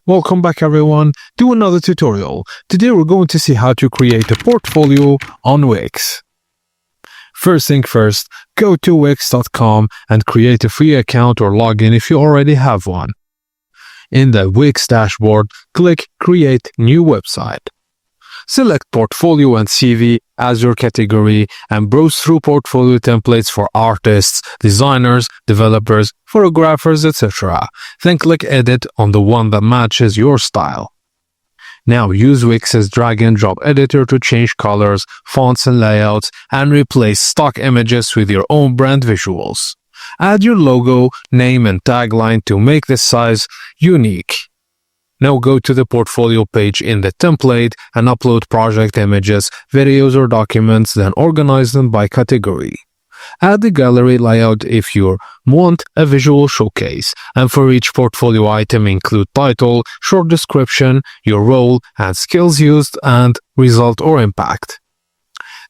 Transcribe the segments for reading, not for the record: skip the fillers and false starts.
Welcome back everyone to another tutorial. Today we're going to see how to create a portfolio on Wix. First thing first, go to wix.com and create a free account or login if you already have one. In the Wix dashboard, click Create New Website. Select Portfolio and CV as your category and browse through portfolio templates for artists, designers, developers, photographers, etc. Then click Edit on the one that matches your style. Now use Wix's drag and drop editor to change colors, fonts and layouts and replace stock images with your own brand visuals. Add your logo, name and tagline to make the size unique. Now go to the portfolio page in the template and upload project images, videos or documents, then organize them by category. Add the gallery layout if you want a visual showcase, and for each portfolio item include title, short description, your role and skills used, and result or impact.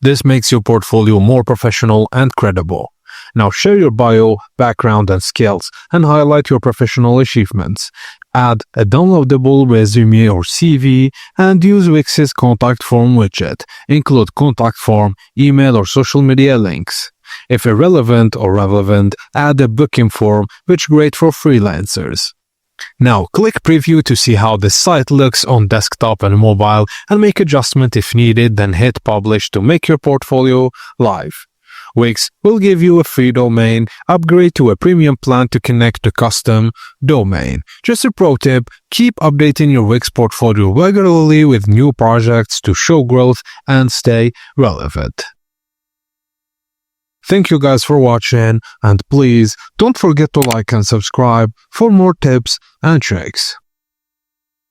This makes your portfolio more professional and credible. Now share your bio, background and skills and highlight your professional achievements. Add a downloadable resume or CV and use Wix's contact form widget. Include contact form, email or social media links. If irrelevant or relevant, add a booking form, which is great for freelancers. Now click preview to see how the site looks on desktop and mobile and make adjustment if needed, then hit publish to make your portfolio live. Wix will give you a free domain. Upgrade to a premium plan to connect to custom domain. Just a pro tip, keep updating your Wix portfolio regularly with new projects to show growth and stay relevant. Thank you guys for watching, and please don't forget to like and subscribe for more tips and tricks.